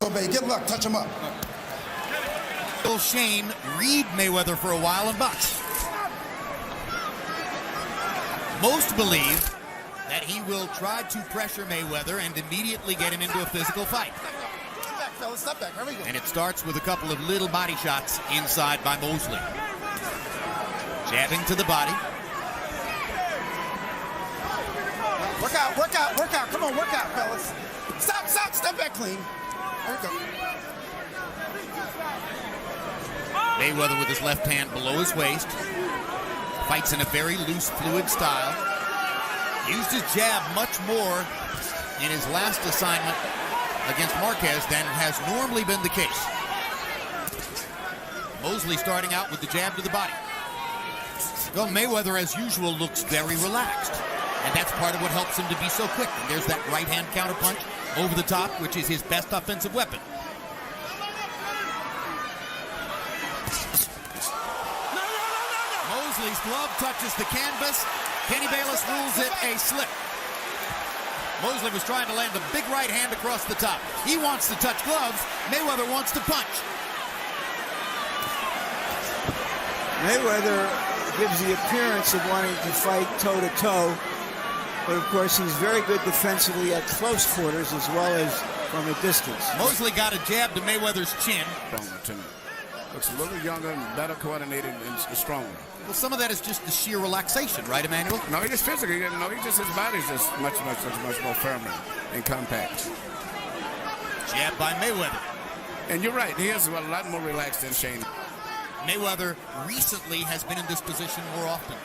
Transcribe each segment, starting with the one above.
Obey. Good luck. Touch him up. Will Shane read Mayweather for a while and box? Most believe that he will try to pressure Mayweather and immediately get him into a physical fight. Step back, fellas. Step back. Here we go. And it starts with a couple of little body shots inside by Mosley. Jabbing to the body. Work out, work out, work out. Come on, work out, fellas. Stop, stop. Step back clean. There we go. Mayweather with his left hand below his waist. Fights in a very loose, fluid style. Used his jab much more in his last assignment against Marquez than has normally been the case. Mosley starting out with the jab to the body. Well, Mayweather, as usual, looks very relaxed. And that's part of what helps him to be so quick. And there's that right-hand counterpunch over the top, which is his best offensive weapon. Mosley's glove touches the canvas. Kenny Bayless rules it a slip. Mosley was trying to land a big right hand across the top. He wants to touch gloves. Mayweather wants to punch. Mayweather gives the appearance of wanting to fight toe-to-toe, but of course he's very good defensively at close quarters as well as from a distance. Mosley got a jab to Mayweather's chin. Looks a little younger and better coordinated and stronger. Well, some of that is just the sheer relaxation, right, Emmanuel? No, he just physically, his body's just much more firmer and compact. Jab by Mayweather. And you're right, he is a lot more relaxed than Shane. Mayweather recently has been in this position more often.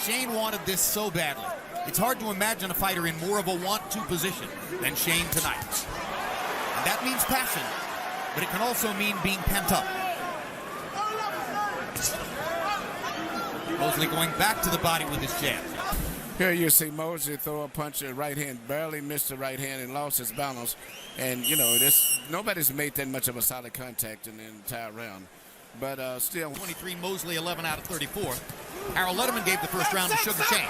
Shane wanted this so badly. It's hard to imagine a fighter in more of a want-to position than Shane tonight. And that means passion, but it can also mean being pent up. Mosley going back to the body with his jab. Here you see Mosley throw a punch, a right hand, barely missed the right hand and lost his balance. And, you know, nobody's made that much of a solid contact in the entire round. But still. 23, Mosley 11 out of 34. Harold Letterman gave the first round to Sugar Shane.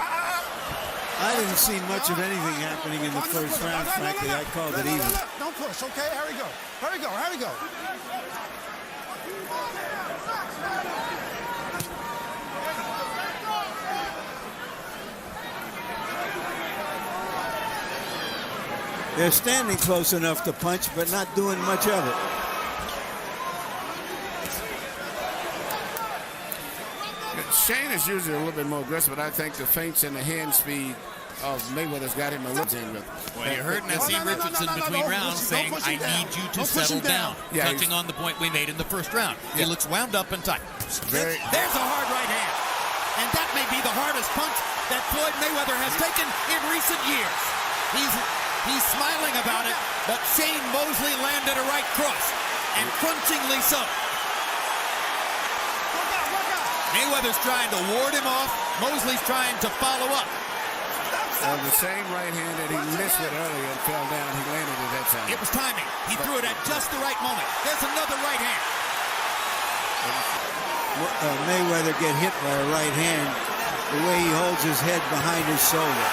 I didn't see much of anything happening in the first round, frankly. I called it even. Don't push, okay? Here we go. Here we go. Here we go. They're standing close enough to punch, but not doing much of it. Shane is usually a little bit more aggressive, but I think the feints and the hand speed of Mayweather's got him a little in with. Well, you heard Nassim Richardson between rounds saying, I need you to settle down. Yeah, touching on the point we made in the first round. Yeah. He looks wound up and tight. There's a hard right hand. And that may be the hardest punch that Floyd Mayweather has taken in recent years. He's smiling about it, but Shane Mosley landed a right cross, and crunchingly so. Mayweather's trying to ward him off. Mosley's trying to follow up. The same right hand that he missed with earlier and fell down, he landed at that time. It was timing. He threw it at just the right moment. There's another right hand. Mayweather get hit by a right hand the way he holds his head behind his shoulder.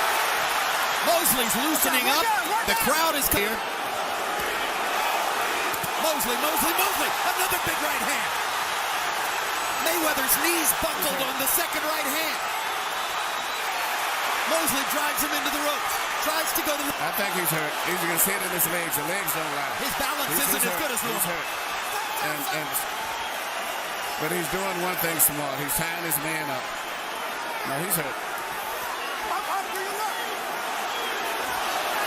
Mosley's loosening up. The crowd is clear. Mosley, another big right hand. Mayweather's knees buckled on the second right hand. Mosley drives him into the ropes. Tries to go to the... I think he's hurt. He's going to hit in his legs. The legs don't lie. His balance isn't as good as normal. He's hurt. But he's doing one thing smart. He's tying his man up. No, he's hurt.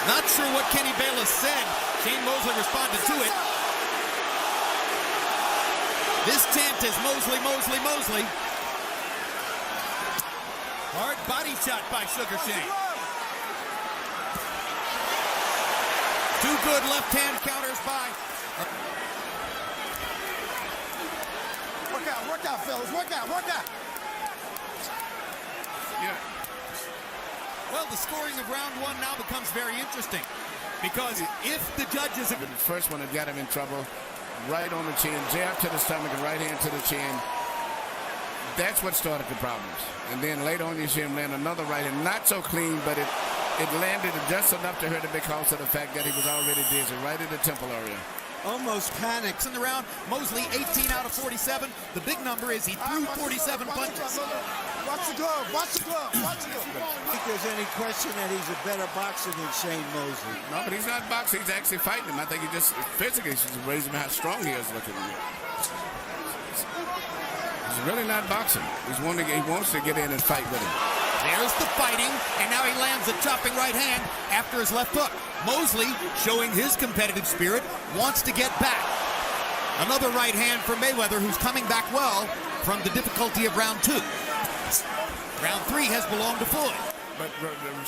Not sure what Kenny Bayless said. Shane Mosley responded to it. This chant is Mosley. Hard body shot by Sugar Shane. Two good left-hand counters by... Work out, fellas. Work out. Yeah. Well, the scoring of round one now becomes very interesting because if the judges... The first one that got him in trouble, right on the chin, jab to the stomach and right hand to the chin. That's what started the problems. And then later on you see him land another right hand, not so clean, but it landed just enough to hurt him because of the fact that he was already dizzy, right at the temple area. almost panicked. In the round, Mosley 18 out of 47. The big number is he threw 47 punches. Watch the glove, watch the glove, watch the glove. I don't think there's any question that he's a better boxer than Shane Mosley. No, but he's not boxing. He's actually fighting him. I think he just physically should raise him how strong he is looking. He's really not boxing. He wants to get in and fight with him. There's the fighting, and now he lands a chopping right hand after his left hook. Mosley, showing his competitive spirit, wants to get back. Another right hand for Mayweather, who's coming back well from the difficulty of round 2. Round 3 has belonged to Floyd. But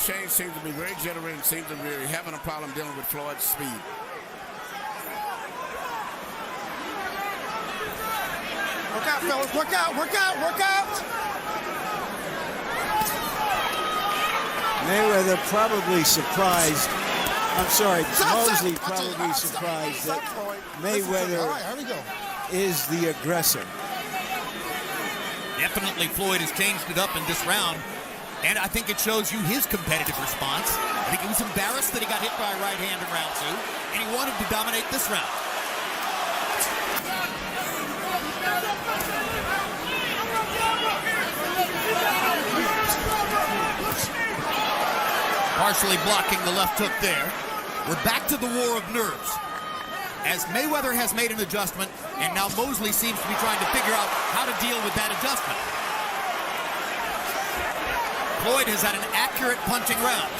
Shane seems to be very generous and seems to be having a problem dealing with Floyd's speed. Work out, fellas, work out, work out, work out. Mayweather probably surprised. I'm sorry, Mosley stop, probably surprised that Mayweather All right, here we go. is the aggressor. Definitely Floyd has changed it up in this round, and I think it shows you his competitive response. I think he was embarrassed that he got hit by a right hand in round 2, and he wanted to dominate this round. Partially blocking the left hook there. We're back to the war of nerves, as Mayweather has made an adjustment, and now Mosley seems to be trying to figure out how to deal with that adjustment. Floyd has had an accurate punching round.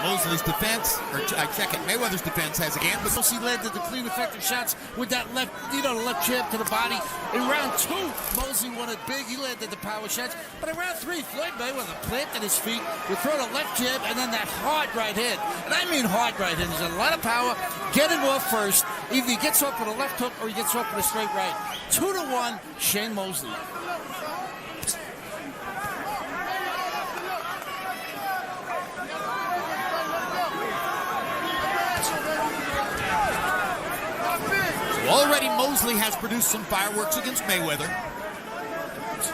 Mosley's defense, or I check it, Mayweather's defense has again, but He landed the clean, effective shots with that left, the left jab to the body. In round 2, Mosley won it big. He landed the power shots. But in round 3, Floyd Mayweather planted his feet, would throw the left jab, and then that hard right hand. And I mean hard right hand. There's a lot of power. Get it off first. Either he gets off with a left hook or he gets off with a straight right. 2-1, Shane Mosley. Already Mosley has produced some fireworks against Mayweather.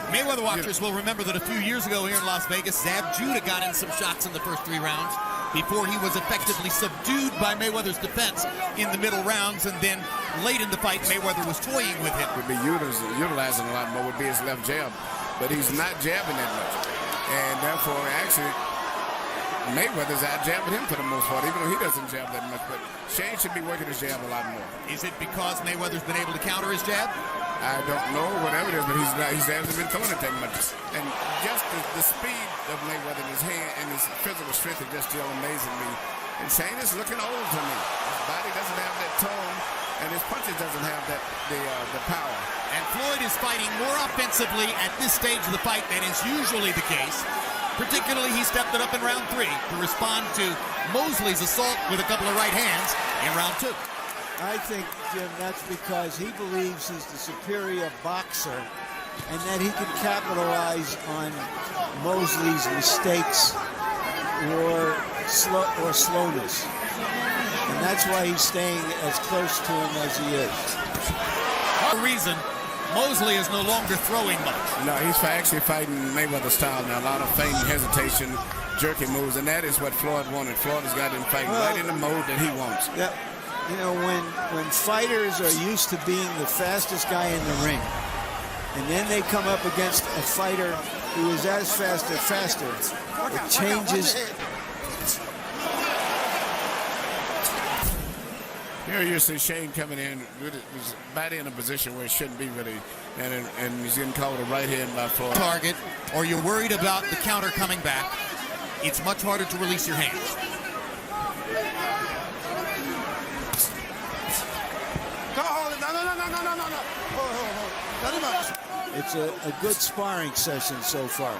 Mayweather watchers will remember that a few years ago here in Las Vegas, Zab Judah got in some shots in the first 3 rounds before he was effectively subdued by Mayweather's defense in the middle rounds, and then late in the fight, Mayweather was toying with him. Would be utilizing a lot more would be his left jab, but he's not jabbing that much, and therefore actually Mayweather's out jabbing him for the most part, even though he doesn't jab that much. But Shane should be working his jab a lot more. Is it because Mayweather's been able to counter his jab? I don't know, whatever it is, but he hasn't been throwing it that much. And just the speed of Mayweather in his hand and his physical strength is just still amazing me. And Shane is looking old to me. His body doesn't have that tone, and his punches doesn't have the power. And Floyd is fighting more offensively at this stage of the fight than is usually the case. Particularly, he stepped it up in round 3 to respond to Mosley's assault with a couple of right hands in round 2. I think, Jim, that's because he believes he's the superior boxer and that he can capitalize on Mosley's mistakes or slowness. And that's why he's staying as close to him as he is. For a reason, Mosley is no longer throwing much. No, he's actually fighting Mayweather style now. A lot of feint, hesitation, jerky moves, and that is what Floyd wanted. Floyd has got him fighting right in the mode that he wants. Yeah, you know, when fighters are used to being the fastest guy in the ring, and then they come up against a fighter who is as fast or faster, it changes. Here you see Shane coming in with his body in a position where it shouldn't be really, and he's getting called a right hand by Floyd. Target, or you're worried about the counter coming back, it's much harder to release your hands. Go hold it. No. Hold. Cut him up. It's a good sparring session so far.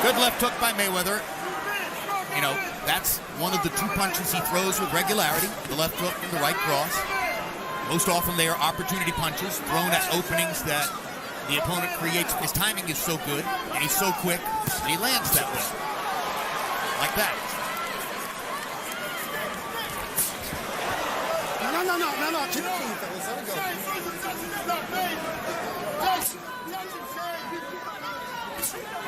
Good left hook by Mayweather. You know, that's one of the two punches he throws with regularity, the left hook and the right cross. Most often they are opportunity punches thrown at openings that the opponent creates. His timing is so good, and he's so quick, and he lands that way. Like that. No. Keep it clean, fellas. Let it go.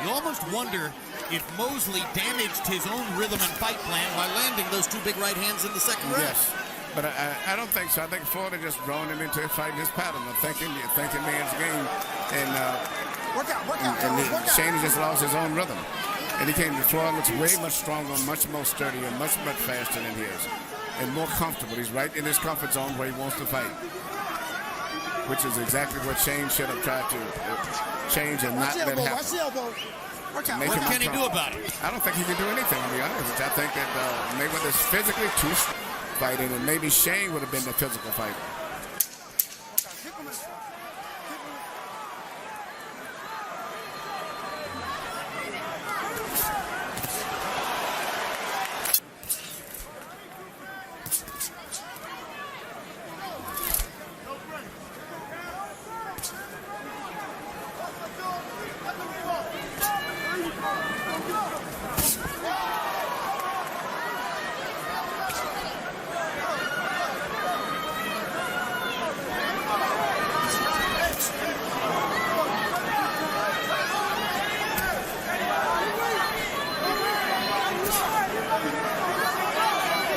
You almost wonder if Mosley damaged his own rhythm and fight plan by landing those two big right hands in the second round. Yes, but I don't think so. I think Floyd had just drawn him into fighting his pattern of thinking man's game, and Work out, Shane just lost his own rhythm, and he came to Floyd looks way much stronger, much more sturdier, much faster than his, and more comfortable. He's right in his comfort zone where he wants to fight, which is exactly what Shane should have tried to change and not let happen. Watch the elbow. Work out. What can he do about it? I don't think he can do anything, to be honest. I think that Mayweather's physically too fighting, and maybe Shane would have been the physical fighter.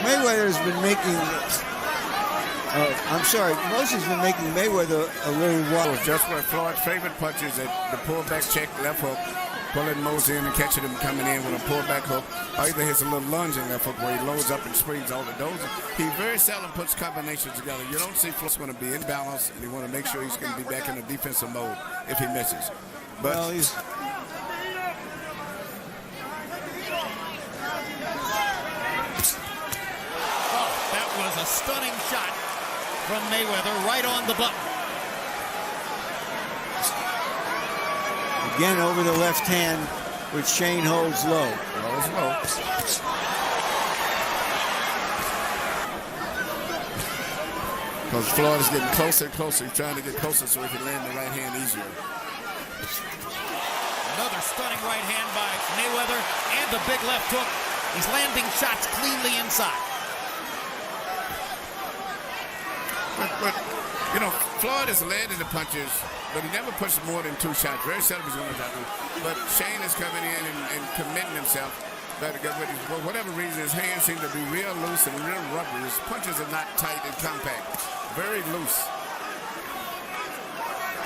Mayweather's been making, Mosley's been making Mayweather a little wild. Just where Floyd's favorite punch is at the pullback check, left hook, pulling Mosley in and catching him coming in with a pullback hook, or either hits a little lunging left hook where he loads up and springs all the those. He very seldom puts combinations together. You don't see Floyd's going to be in balance, and you want to make sure he's going to be back in the defensive mode if he misses. But well, he's... Was a stunning shot from Mayweather right on the button. Again over the left hand, which Shane holds low. Holds low. Because Floyd is getting closer and closer. He's trying to get closer so he can land the right hand easier. Another stunning right hand by Mayweather and the big left hook. He's landing shots cleanly inside. But, you know, Floyd has landed the punches, but he never pushed more than two shots. Very seldom he's going to do. But Shane is coming in and committing himself. But for whatever reason, his hands seem to be real loose and real rubbery. His punches are not tight and compact. Very loose.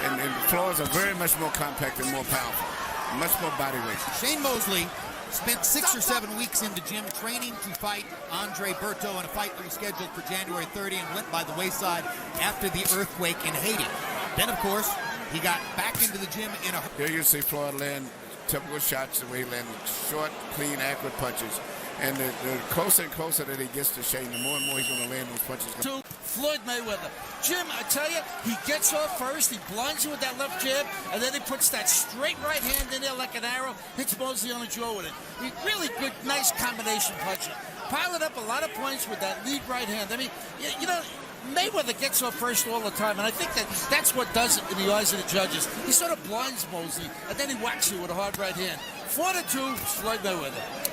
And Floyd's are very much more compact and more powerful. Much more body weight. Shane Mosley spent 6 or 7 weeks in the gym training to fight Andre Berto in a fight rescheduled for January 30 and went by the wayside after the earthquake in Haiti. Then, of course, he got back into the gym in a... Here you see Floyd land typical shots the way he lands short, clean, accurate punches. And the closer and closer that he gets to Shane, the more and more he's going to land those punches. To Floyd Mayweather. Jim, I tell you, he gets off first, he blinds you with that left jab, and then he puts that straight right hand in there like an arrow, hits Mosley on the jaw with it. Really good, nice combination punching. Piled up a lot of points with that lead right hand. I mean, you know, Mayweather gets off first all the time, and I think that's what does it in the eyes of the judges. He sort of blinds Mosley, and then he whacks you with a hard right hand. 4-2, Floyd Mayweather.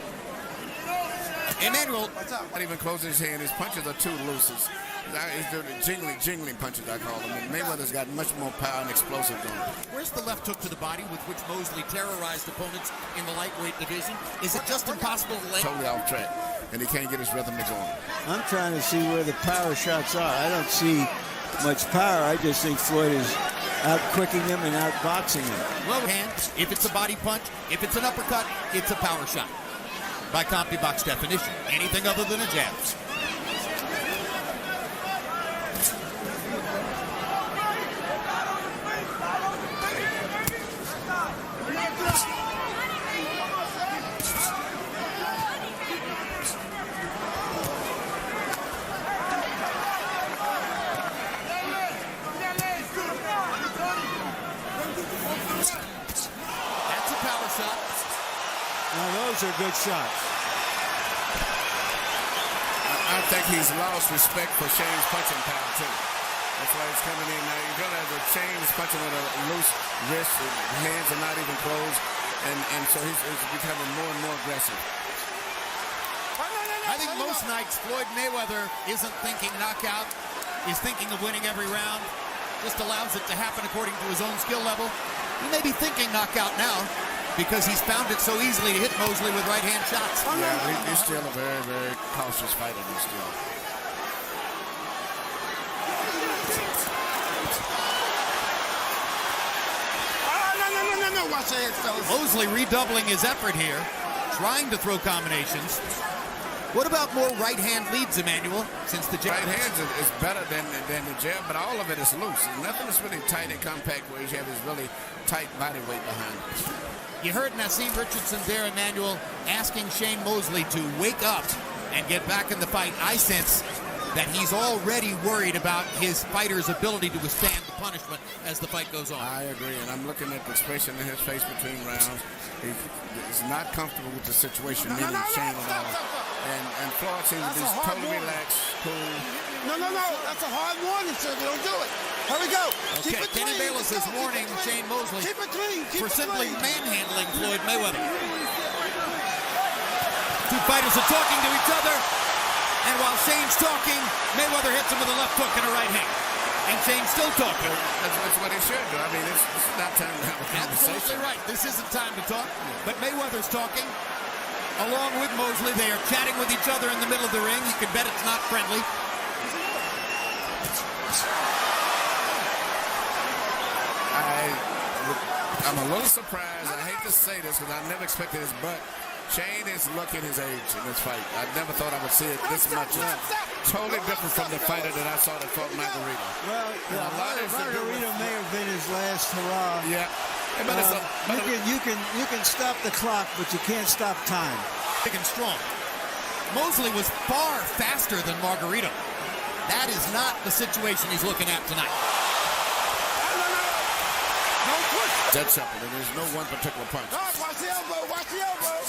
Emmanuel not even closing his hand. His punches are too loose. He's doing the jingling punches, I call them. And Mayweather's got much more power and explosive going. Where's the left hook to the body with which Mosley terrorized opponents in the lightweight division? Is it just impossible to land? Totally off track, and he can't get his rhythm to go on. I'm trying to see where the power shots are. I don't see much power. I just think Floyd is out-quicking him and out-boxing him. Well, hands, if it's a body punch, if it's an uppercut, it's a power shot. By CompuBox definition, anything other than a jab. That's a power shot. Now those are good shots. I think he's lost respect for Shane's punching power, too. That's why he's coming in now. You realize that Shane is punching with a loose wrist. His hands are not even closed. And so he's becoming more and more aggressive. I think most nights Floyd Mayweather isn't thinking knockout. He's thinking of winning every round. Just allows it to happen according to his own skill level. He may be thinking knockout now because he's found it so easily to hit Mosley with right-hand shots. Yeah, he's still a very, very cautious fighter. He's still. No, watch your head, fellas. Mosley redoubling his effort here, trying to throw combinations. What about more right-hand leads, Emmanuel, since the jab? Right hands is better than the jab, but all of it is loose. Nothing is really tight and compact where you have his really tight body weight behind it. You heard Naseem Richardson there, Emmanuel, asking Shane Mosley to wake up and get back in the fight. I sense that he's already worried about his fighter's ability to withstand the punishment as the fight goes on. I agree, and I'm looking at the expression in his face between rounds. He's not comfortable with the situation, meaning Shane at all. And Floyd seems to be totally relaxed, cool. No. That's a hard warning, sir. Don't do it. Here we go. Okay, Keep it Kenny clean. Bayless is warning Shane Mosley Keep it clean. for simply manhandling Floyd Mayweather. Two fighters are talking to each other, and while Shane's talking, Mayweather hits him with a left hook and a right hand. And Shane's still talking. That's what he should do. I mean, it's not time to have a conversation. Absolutely right. This isn't time to talk. But Mayweather's talking along with Mosley. They are chatting with each other in the middle of the ring. You can bet it's not friendly. I'm a little surprised. I hate to say this because I never expected this, but Shane is looking his age in this fight. I never thought I would see it this much. Totally different from the fighter that I saw that fought Margarito. Well, Margarito may have been his last hurrah. Yeah. You can stop the clock, but you can't stop time. Big and strong. Mosley was far faster than Margarito. That is not the situation he's looking at tonight. That's simple. There's no one particular punch. Watch the elbow. Watch the elbow.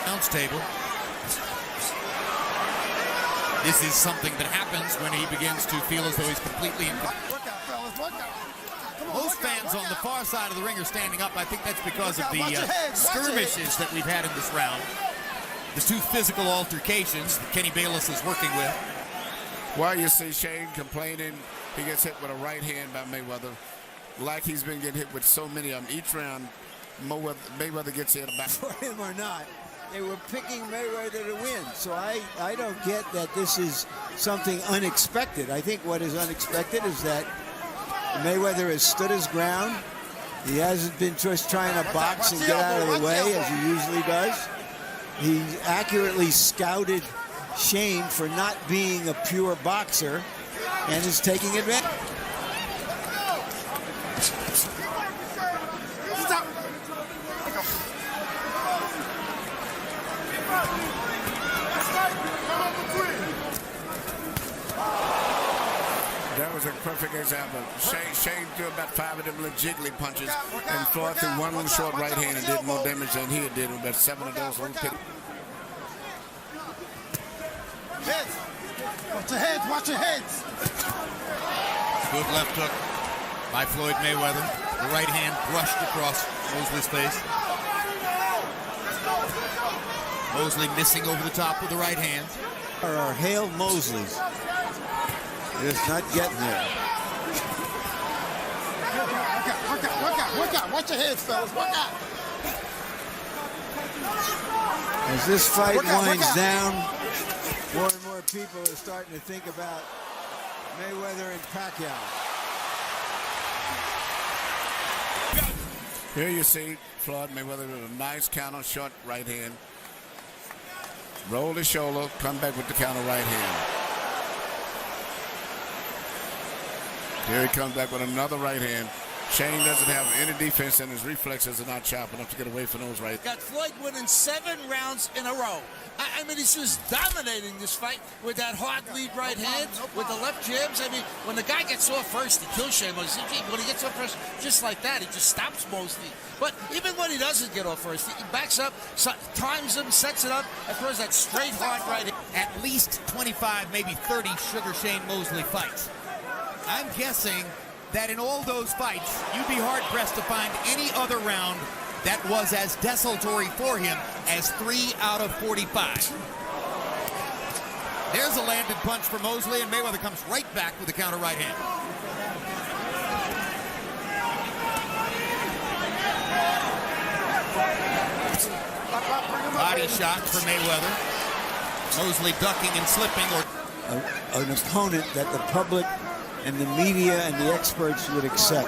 Announce table. This is something that happens when he begins to feel as though he's completely in control. Work out, fellas. Work out. Most fans on the far side of the ring are standing up. I think that's because of the skirmishes that we've had in this round. The two physical altercations that Kenny Bayless is working with. While you see Shane complaining, he gets hit with a right hand by Mayweather. Like he's been getting hit with so many of them. Each round, Mayweather gets hit about. For him or not, they were picking Mayweather to win. So I don't get that this is something unexpected. I think what is unexpected is that Mayweather has stood his ground. He hasn't been just trying to box and get out of the way as he usually does. He accurately scouted Shane for not being a pure boxer and is taking advantage. Stop. That was a perfect example. Shane threw about 5 of them little jiggly punches, and Floyd threw one little short right hand and did more damage than he did with about 7 of those little pit. Heads. Watch your heads. Watch your heads. Good left hook by Floyd Mayweather. The right hand brushed across Mosley's face. Mosley missing over the top with the right hand. Are Hale Mosley's. Just not getting there. Work out. Watch your heads, fellas. Work out. As this fight winds down, more and more people are starting to think about Mayweather and Pacquiao. Here you see Floyd Mayweather with a nice counter short right hand. Roll his shoulder, come back with the counter right hand. Here he comes back with another right hand. Shane doesn't have any defense, and his reflexes are not sharp enough to get away from those right. Got Floyd winning 7 rounds in a row. I mean, he's just dominating this fight with that hard lead right hand, with the left jabs. I mean, when the guy gets off first, he kills Shane Mosley. When he gets off first, just like that, he just stops Mosley. But even when he doesn't get off first, he backs up, times him, sets it up, and throws that straight hard right hand. At least 25, maybe 30 Sugar Shane Mosley fights. I'm guessing that in all those fights, you'd be hard-pressed to find any other round that was as desultory for him as 3 out of 45. There's a landed punch for Mosley, and Mayweather comes right back with a counter right hand. Body shot for Mayweather. Mosley ducking and slipping. An opponent that the public and the media and the experts would accept.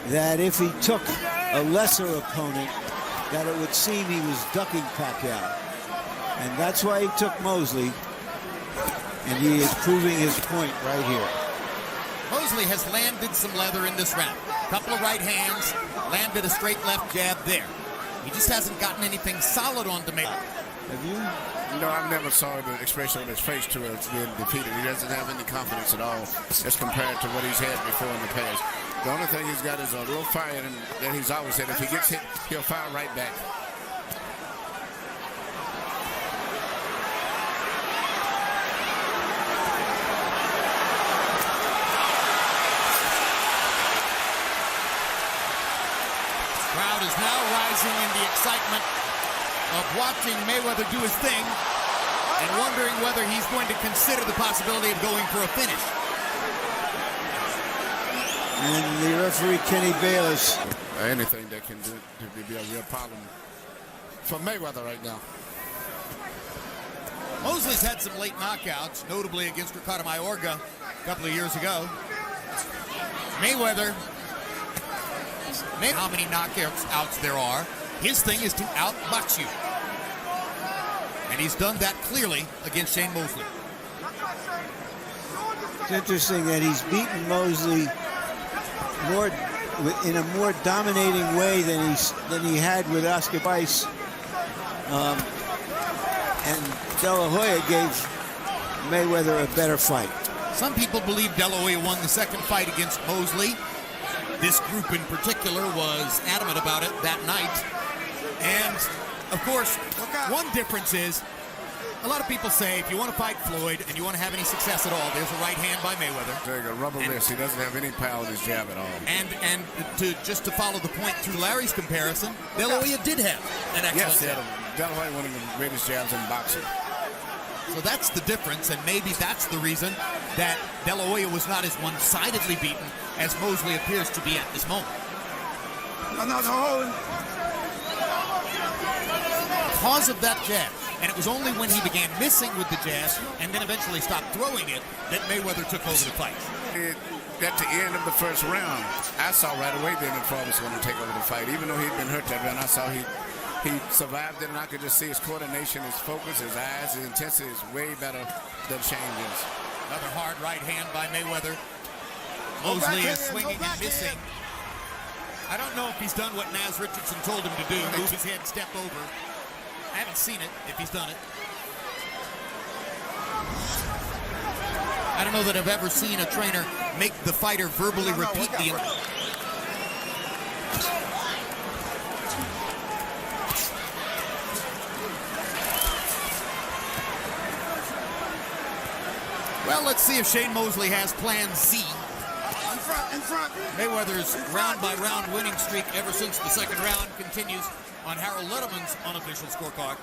That if he took a lesser opponent, that it would seem he was ducking Pacquiao. And that's why he took Mosley, and he is proving his point right here. Mosley has landed some leather in this round. Couple of right hands, landed a straight left jab there. He just hasn't gotten anything solid on Mayweather. Have you? No, I never saw the expression on his face towards being defeated. He doesn't have any confidence at all as compared to what he's had before in the past. The only thing he's got is a little fire that he's always had. If he gets hit, he'll fire right back. Crowd is now rising in the excitement of watching Mayweather do his thing and wondering whether he's going to consider the possibility of going for a finish. And the referee, Kenny Bayless. Anything that can do to be a real problem for Mayweather right now. Mosley's had some late knockouts, notably against Ricardo Mayorga a couple of years ago. Mayweather, how many knockouts there are. His thing is to outbox you. And he's done that clearly against Shane Mosley. It's interesting that he's beaten Mosley in a more dominating way than he had with Oscar Weiss. And De La Hoya gave Mayweather a better fight. Some people believe De La Hoya won the second fight against Mosley. This group in particular was adamant about it that night. And, of course, one difference is a lot of people say if you want to fight Floyd and you want to have any success at all, there's a right hand by Mayweather. There you go, rubber wrist. He doesn't have any power with his jab at all. And just to follow the point through Larry's comparison, De La Hoya did have an excellent jab. De La Hoya one of the greatest jabs in boxing. So that's the difference, and maybe that's the reason that De La Hoya was not as one-sidedly beaten as Mosley appears to be at this moment. Because of that jab, and it was only when he began missing with the jab and then eventually stopped throwing it that Mayweather took over the fight. At the end of the first round, I saw right away then that Floyd was going to take over the fight. Even though he'd been hurt that round, I saw he survived it, and I could just see his coordination, his focus, his eyes, his intensity is way better than Shane is. Another hard right hand by Mayweather. Mosley is swinging and missing. I don't know if he's done what Naz Richardson told him to do, move his head, step over. I haven't seen it, if he's done it. I don't know that I've ever seen a trainer make the fighter verbally repeat the... Well, let's see if Shane Mosley has plan Z. In front. Mayweather's round-by-round winning streak ever since the second round continues on Harold Letterman's unofficial scorecard.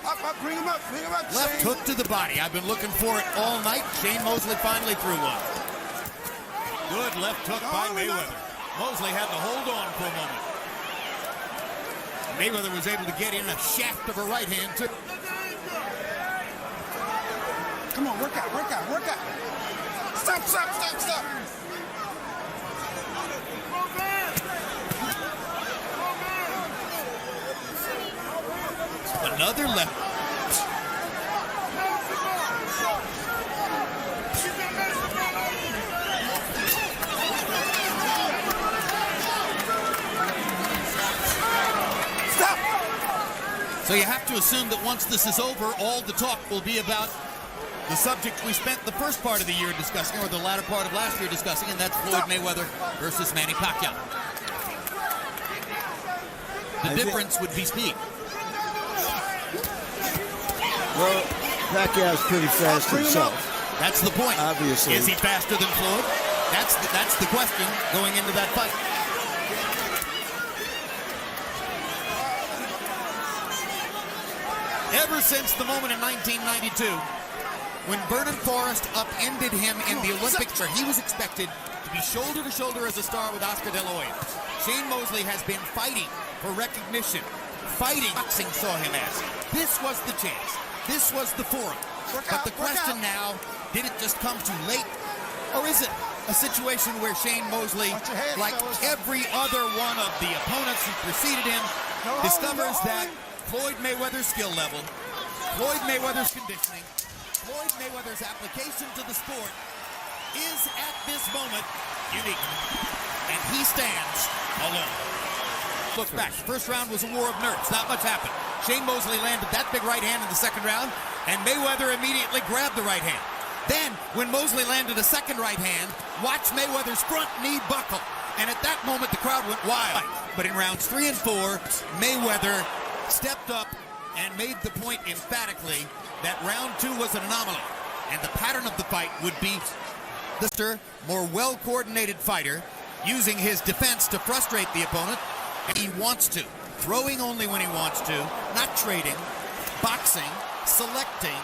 Up, bring him up, Left Shane. hook to the body. I've been looking for it all night. Shane Mosley finally threw one. Good left hook by Mayweather. Mosley had to hold on for a moment. Mayweather was able to get in a shaft of a right hand, too. Come on, work out. Stop. Another left. So you have to assume that once this is over, all the talk will be about the subject we spent the first part of the year discussing, or the latter part of last year discussing, and that's Floyd Mayweather versus Manny Pacquiao. The difference would be speed. Well, Pacquiao's pretty fast himself. That's the point. Obviously. Is he faster than Floyd? That's the question going into that fight. Ever since the moment in 1992 when Vernon Forrest upended him in the Olympics, where he was expected to be shoulder to shoulder as a star with Oscar De La Hoya, Shane Mosley has been fighting for recognition, fighting boxing saw him as. This was the chance. This was the forum. But the question now, did it just come too late? Or is it a situation where Shane Mosley, like every other one of the opponents who preceded him, discovers that Floyd Mayweather's skill level, Floyd Mayweather's conditioning, Floyd Mayweather's application to the sport is at this moment unique. And he stands alone. Look back. First round was a war of nerves. Not much happened. Shane Mosley landed that big right hand in the second round, and Mayweather immediately grabbed the right hand. Then, when Mosley landed a second right hand, watch Mayweather's front knee buckle. And at that moment, the crowd went wild. But in rounds 3 and 4, Mayweather stepped up and made the point emphatically that round 2 was an anomaly. And the pattern of the fight would be the more well-coordinated fighter using his defense to frustrate the opponent. And he wants to. Throwing only when he wants to. Not trading. Boxing. Selecting.